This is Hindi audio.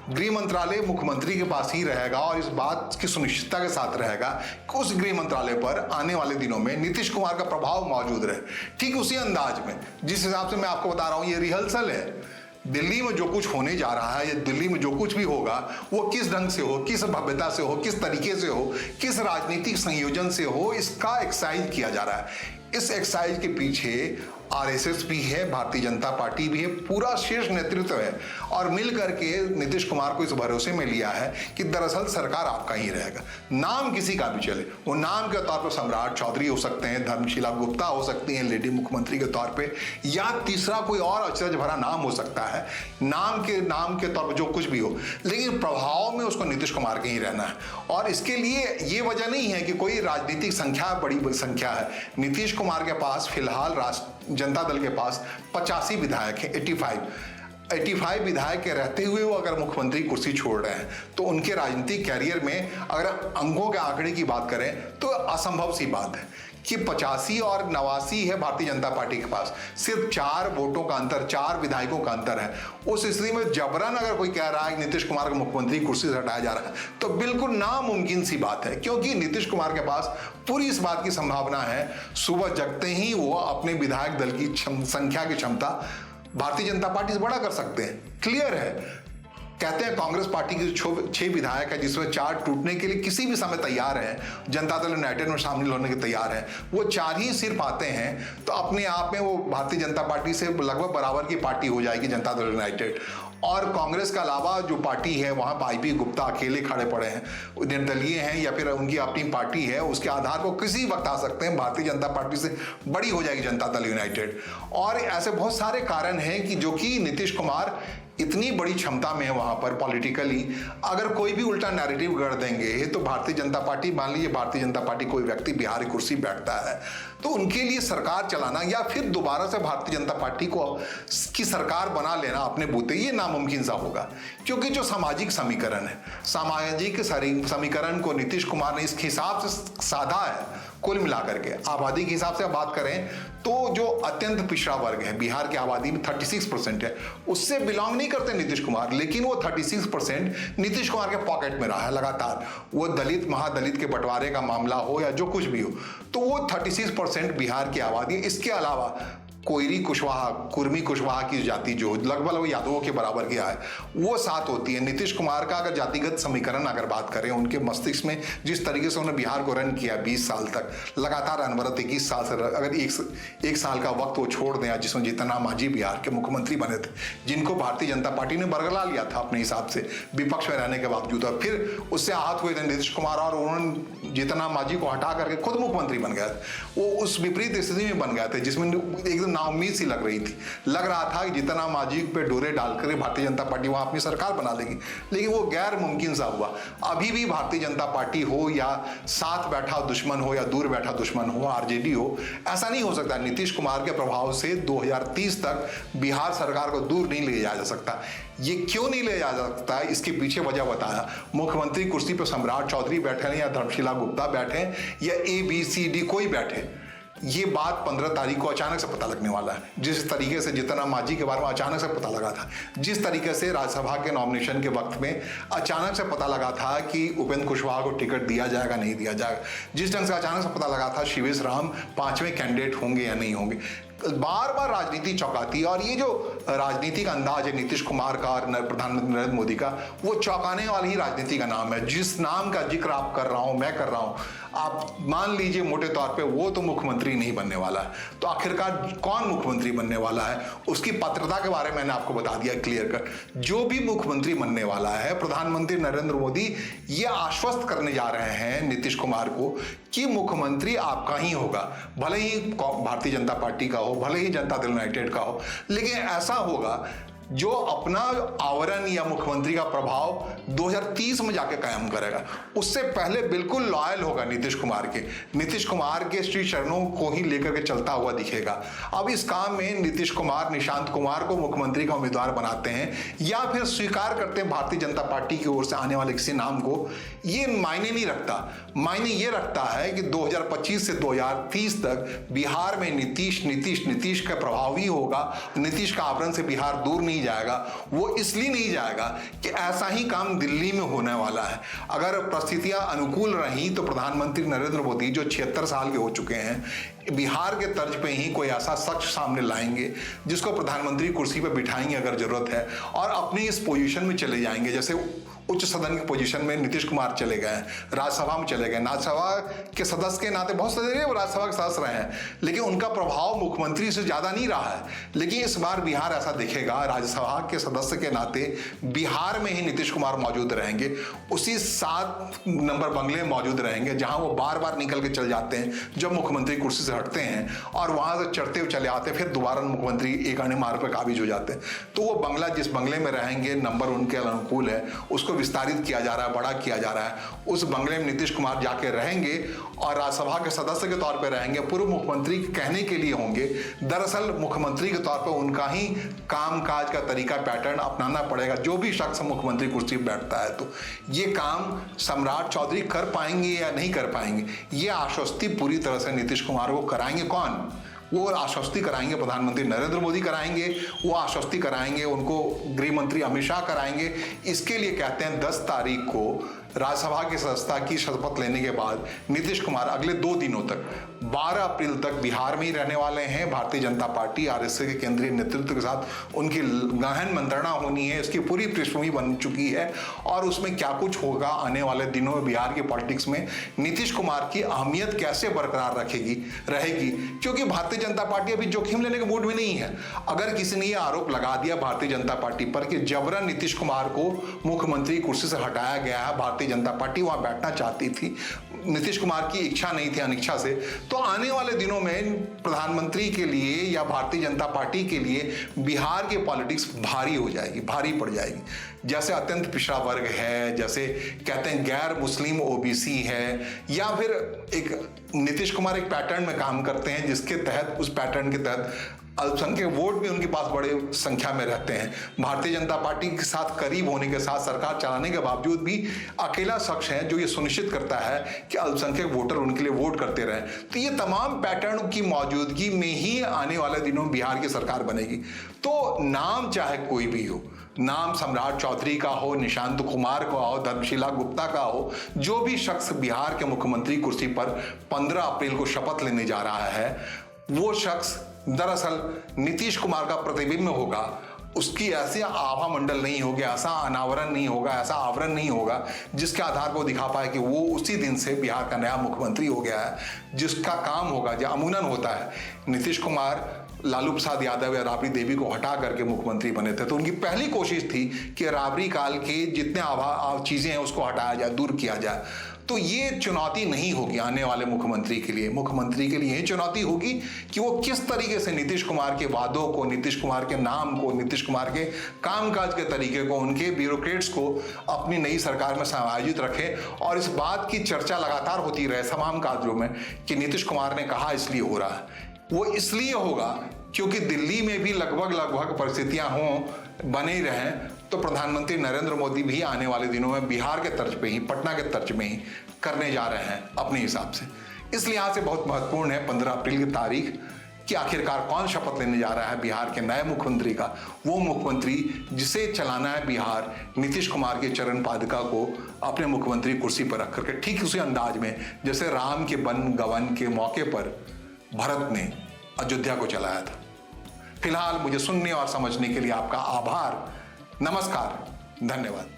गृह मंत्रालय मुख्यमंत्री के पास ही रहेगा और इस बात की सुनिश्चितता के साथ रहेगा कि उस गृह मंत्रालय पर आने वाले दिनों में नीतीश कुमार का प्रभाव मौजूद रहे। ठीक उसी अंदाज में जिस हिसाब से मैं आपको बता रहा हूं, ये रिहर्सल है। दिल्ली में जो कुछ होने जा रहा है या दिल्ली में जो कुछ भी होगा वो किस ढंग से हो, किस भव्यता से हो, किस तरीके से हो, किस राजनीतिक संयोजन से हो, इसका एक्सरसाइज किया जा रहा है। इस एक्सरसाइज के पीछे आरएसएस भी है, भारतीय जनता पार्टी भी है, पूरा शीर्ष नेतृत्व है और मिल करके नीतीश कुमार को इस भरोसे में लिया है कि दरअसल सरकार आपका ही रहेगा। नाम किसी का भी चले, वो नाम के तौर पर सम्राट चौधरी हो सकते हैं, धर्मशिला गुप्ता हो सकती हैं लेडी मुख्यमंत्री के तौर पे, या तीसरा कोई और अचरज भरा नाम हो सकता है, नाम के तौर पर जो कुछ भी हो, लेकिन प्रभाव में उसको नीतीश कुमार के ही रहना है। और इसके लिए ये वजह नहीं है कि कोई राजनीतिक संख्या बड़ी संख्या है। नीतीश कुमार के पास फिलहाल जनता दल के पास 85 विधायक हैं, 85 विधायक के रहते हुए वो अगर मुख्यमंत्री कुर्सी छोड़ रहे हैं तो उनके राजनीतिक कैरियर में अगर अंकों के आंकड़े की बात करें तो असंभव सी बात है कि 85 और 89 है भारतीय जनता पार्टी के पास, सिर्फ 4 वोटों का अंतर, 4 विधायकों का अंतर है। उस स्थिति में जबरन अगर कोई कह रहा है कि नीतीश कुमार को मुख्यमंत्री कुर्सी से हटाया जा रहा है तो बिल्कुल नामुमकिन सी बात है, क्योंकि नीतीश कुमार के पास पूरी इस बात की संभावना है सुबह जगते ही वो अपने विधायक दल की संख्या की क्षमता भारतीय जनता पार्टी से बड़ा कर सकते हैं। क्लियर है। कहते हैं कांग्रेस पार्टी के 6 विधायक है जिसमें 4 टूटने के लिए किसी भी समय तैयार हैं, जनता दल यूनाइटेड में शामिल होने के तैयार हैं, वो 4 ही सिर्फ आते हैं तो अपने आप में वो भारतीय जनता पार्टी से लगभग बराबर की पार्टी हो जाएगी जनता दल यूनाइटेड। और कांग्रेस के अलावा जो पार्टी है वहां पर आईपी गुप्ता अकेले खड़े पड़े हैं, निर्दलीय हैं या फिर उनकी अपनी पार्टी है, उसके आधार को किसी वक्त आ सकते हैं भारतीय जनता पार्टी से बड़ी हो जाएगी जनता दल यूनाइटेड। और ऐसे बहुत सारे कारण हैं कि जो कि नीतीश कुमार इतनी बड़ी क्षमता में है वहां पर पॉलिटिकली, अगर कोई भी उल्टा नैरेटिव गढ़ देंगे तो भारतीय जनता पार्टी, मान लीजिए भारतीय जनता पार्टी कोई व्यक्ति बिहार की कुर्सी बैठता है तो उनके लिए सरकार चलाना या फिर दोबारा से भारतीय जनता पार्टी को की सरकार बना लेना अपने बूते, ये नामुमकिन सा होगा। क्योंकि जो सामाजिक समीकरण है, सामाजिक समीकरण को नीतीश कुमार ने इस हिसाब से साधा है, कुल मिलाकर के आबादी के हिसाब से बात करें तो जो अत्यंत पिछड़ा वर्ग है, बिहार की आबादी में 36% है, उससे बिलोंग नहीं करते नीतीश कुमार, लेकिन वो 36% नीतीश कुमार के पॉकेट में रहा है लगातार। वो दलित महादलित के बंटवारे का मामला हो या जो कुछ भी हो, तो वो 36% बिहार की आबादी। इसके अलावा कोयरी कुशवाहा, कुर्मी कुशवाहा की जाति जो लगभग वो यादवों के बराबर की है, वो 7 होती है। नीतीश कुमार का अगर जातिगत समीकरण अगर बात करें, उनके मस्तिष्क में जिस तरीके से उन्होंने बिहार को रन किया 20 साल तक लगातार, अनवरत 21 साल से, अगर एक साल का वक्त वो छोड़ दें जिसमें जीतन मांझी बिहार के मुख्यमंत्री बने थे, जिनको भारतीय जनता पार्टी ने बरगला लिया था अपने हिसाब से विपक्ष में रहने के बावजूद, और फिर उससे आहत हुए थे नीतीश कुमार और उन्होंने जीतन मांझी को हटा करके खुद मुख्यमंत्री बन गए। वो उस विपरीत स्थिति में बन गए थे जिसमें एकदम नाउम्मीद सी लग रही थी, लग रहा था कि जीतन मांझी पे डोरे डालकर भारतीय जनता पार्टी वहां अपनी सरकार बना लेगी, लेकिन वो गैर मुमकिन सा हुआ। अभी भी भारतीय जनता पार्टी हो या साथ बैठा दुश्मन हो या दूर बैठा दुश्मन हो, आरजेडी हो, ऐसा नहीं हो सकता। नीतीश कुमार के प्रभाव से 2030 तक बिहार सरकार को दूर नहीं ले जाया जा सकता। ये क्यों नहीं ले जा सकता है, इसके पीछे वजह बताया। मुख्यमंत्री कुर्सी पर सम्राट चौधरी बैठे या धर्मशिला गुप्ता बैठे या ABCD कोई बैठे, ये बात 15 तारीख को अचानक से पता लगने वाला है। जिस तरीके से जीतन राम मांझी के बारे में अचानक से पता लगा था, जिस तरीके से राज्यसभा के नॉमिनेशन के वक्त में अचानक से पता लगा था कि उपेंद्र कुशवाहा को टिकट दिया जाएगा नहीं दिया जाएगा, जिस ढंग से अचानक से पता लगा था शिवेश राम 5वें कैंडिडेट होंगे या नहीं होंगे, बार बार राजनीति चौंकाती है। और ये जो राजनीति का अंदाज है नीतीश कुमार का और प्रधानमंत्री नरेंद्र मोदी का, वो चौंकाने वाली ही राजनीति का नाम है। जिस नाम का जिक्र आप कर रहा हूं, मैं कर रहा हूं, आप मान लीजिए मोटे तौर पे वो तो मुख्यमंत्री नहीं बनने वाला है। तो आखिरकार कौन मुख्यमंत्री बनने वाला है, उसकी पात्रता के बारे में मैंने आपको बता दिया क्लियर कर। जो भी मुख्यमंत्री बनने वाला है, प्रधानमंत्री नरेंद्र मोदी ये आश्वस्त करने जा रहे हैं नीतीश कुमार को कि मुख्यमंत्री आपका ही होगा, भले ही भारतीय जनता पार्टी का हो, भले ही जनता दल यूनाइटेड का हो, लेकिन ऐसा होगा जो अपना आवरण या मुख्यमंत्री का प्रभाव 2030 में जाके कायम करेगा। उससे पहले बिल्कुल लॉयल होगा नीतीश कुमार के श्री चरणों को ही लेकर के चलता हुआ दिखेगा। अब इस काम में नीतीश कुमार निशांत कुमार को मुख्यमंत्री का उम्मीदवार बनाते हैं या फिर स्वीकार करते हैं भारतीय जनता पार्टी की ओर से आने वाले किसी नाम को, ये मायने नहीं रखता। मायने ये रखता है कि 2025 से 2030 तक बिहार में नीतीश का प्रभाव ही होगा। नीतीश का आवरण से बिहार दूर नहीं नहीं जाएगा वो इसलिए नहीं जाएगा कि ऐसा ही काम दिल्ली में होने वाला है। अगर परिस्थितियां अनुकूल रही तो प्रधानमंत्री नरेंद्र मोदी, जो 76 साल के हो चुके हैं, बिहार के तर्ज पे ही कोई ऐसा शख्स सामने लाएंगे जिसको प्रधानमंत्री कुर्सी पे बिठाएंगे अगर जरूरत है, और अपनी इस पोजीशन में चले जाएंगे। जैसे उच्च सदन की पोजीशन में नीतीश कुमार चले गए, राज्यसभा में चले गए। राज्यसभा के सदस्य के नाते बहुत सारे वो राज्यसभा के सदस्य रहे हैं, लेकिन उनका प्रभाव मुख्यमंत्री से ज्यादा नहीं रहा है। लेकिन इस बार बिहार ऐसा दिखेगा, राज्यसभा के सदस्य के नाते बिहार में ही नीतीश कुमार मौजूद रहेंगे, उसी 7 नंबर बंगले में मौजूद रहेंगे जहां वो बार बार निकल के चल जाते हैं जब मुख्यमंत्री कुर्सी से हटते हैं, और वहां से चढ़ते हुए चले आते हैं, फिर दोबारा मुख्यमंत्री एक अन्य मार्ग पर काबिज हो जाते हैं। तो वो बंगला, जिस बंगले में रहेंगे, नंबर उनके अनुकूल है, उसको विस्तारित किया जा रहा है, बड़ा किया जा रहा है। उस बंगले में नीतीश कुमार जाके रहेंगे और राज्यसभा के सदस्य के तौर पर रहेंगे, पूर्व मुख्यमंत्री कहने के लिए होंगे। दरअसल मुख्यमंत्री के तौर पर उनका ही कामकाज का तरीका, पैटर्न अपनाना पड़ेगा जो भी शख्स मुख्यमंत्री कुर्सी पर बैठता है। तो ये काम सम्राट चौधरी कर पाएंगे या नहीं कर पाएंगे, ये आश्वस्ति पूरी तरह से नीतीश कुमार को कराएंगे। कौन? वो आश्वस्ति कराएंगे प्रधानमंत्री नरेंद्र मोदी कराएंगे, वो आश्वस्ति कराएंगे उनको गृह मंत्री अमित शाह कराएंगे। इसके लिए कहते हैं 10 तारीख को राज्यसभा की सदस्यता की शपथ लेने के बाद नीतीश कुमार अगले 2 दिनों तक 12 अप्रैल तक बिहार में ही रहने वाले हैं। भारतीय जनता पार्टी आरएसएस के केंद्रीय नेतृत्व के साथ उनकी गहन मंत्रणा होनी है, इसकी पूरी पृष्ठभूमि बन चुकी है, और उसमें क्या कुछ होगा आने वाले दिनों में बिहार की पॉलिटिक्स में, नीतीश कुमार की अहमियत कैसे बरकरार रहेगी, क्योंकि भारतीय जनता पार्टी अभी जोखिम लेने के मूड में नहीं है। अगर किसी ने यह आरोप लगा दिया भारतीय जनता पार्टी पर कि जबरन नीतीश कुमार को मुख्यमंत्री कुर्सी से हटाया गया है, भारतीय जनता पार्टी वहां बैठना चाहती थी, नीतीश कुमार की इच्छा नहीं थी, अनिच्छा से, तो आने वाले दिनों में प्रधानमंत्री के लिए या भारतीय जनता पार्टी के लिए बिहार की पॉलिटिक्स भारी हो जाएगी, भारी पड़ जाएगी। जैसे अत्यंत पिछड़ा वर्ग है, जैसे कहते हैं गैर मुस्लिम ओबीसी है, या फिर एक नीतीश कुमार एक पैटर्न में काम करते हैं जिसके तहत, उस पैटर्न के तहत अल्पसंख्यक वोट भी उनके पास बड़े संख्या में रहते हैं। भारतीय जनता पार्टी के साथ करीब होने के साथ सरकार चलाने के बावजूद भी अकेला शख्स है जो ये सुनिश्चित करता है कि अल्पसंख्यक वोटर उनके लिए वोट करते रहें। तो ये तमाम पैटर्न की मौजूदगी में ही आने वाले दिनों में बिहार की सरकार बनेगी। तो नाम चाहे कोई भी हो, नाम सम्राट चौधरी का हो, निशांत कुमार का हो, धर्मशीला गुप्ता का हो, जो भी शख्स बिहार के मुख्यमंत्री कुर्सी पर 15 अप्रैल को शपथ लेने जा रहा है, वो शख्स दरअसल नीतीश कुमार का प्रतिबिंब होगा। उसकी ऐसी आभा मंडल नहीं होगी, ऐसा अनावरण नहीं होगा, ऐसा आवरण नहीं होगा जिसके आधार पर वो दिखा पाए कि वो उसी दिन से बिहार का नया मुख्यमंत्री हो गया है। जिसका काम होगा, जो अमूनन होता है, नीतीश कुमार लालू प्रसाद यादव या राबड़ी देवी को हटा करके मुख्यमंत्री बने थे, तो उनकी पहली कोशिश थी कि राबड़ी काल के जितने चीजें हैं उसको हटाया जाए, दूर किया जाए। तो ये चुनौती नहीं होगी आने वाले मुख्यमंत्री के लिए। मुख्यमंत्री के लिए यही चुनौती होगी कि वो किस तरीके से नीतीश कुमार के वादों को, नीतीश कुमार के नाम को, नीतीश कुमार के कामकाज के तरीके को, उनके ब्यूरोक्रेट्स को अपनी नई सरकार में समायोजित रखे, और इस बात की चर्चा लगातार होती रहे तमाम काजों में कि नीतीश कुमार ने कहा इसलिए हो रहा है। वो इसलिए होगा क्योंकि दिल्ली में भी लगभग परिस्थितियां हों, बने रहें, तो प्रधानमंत्री नरेंद्र मोदी भी आने वाले दिनों में बिहार के तर्ज पे ही, पटना के तर्ज में ही करने जा रहे हैं अपने हिसाब से। इस लिहाज से बहुत महत्वपूर्ण है 15 अप्रैल की तारीख कि आखिरकार कौन शपथ लेने जा रहा है बिहार के नए मुख्यमंत्री का। वो मुख्यमंत्री जिसे चलाना है बिहार, नीतीश कुमार के चरण पादुका को अपने मुख्यमंत्री कुर्सी पर रख करके, ठीक उसी अंदाज में जैसे राम के वन गमन के मौके पर भरत ने अयोध्या को चलाया था। फिलहाल मुझे सुनने और समझने के लिए आपका आभार। नमस्कार, धन्यवाद।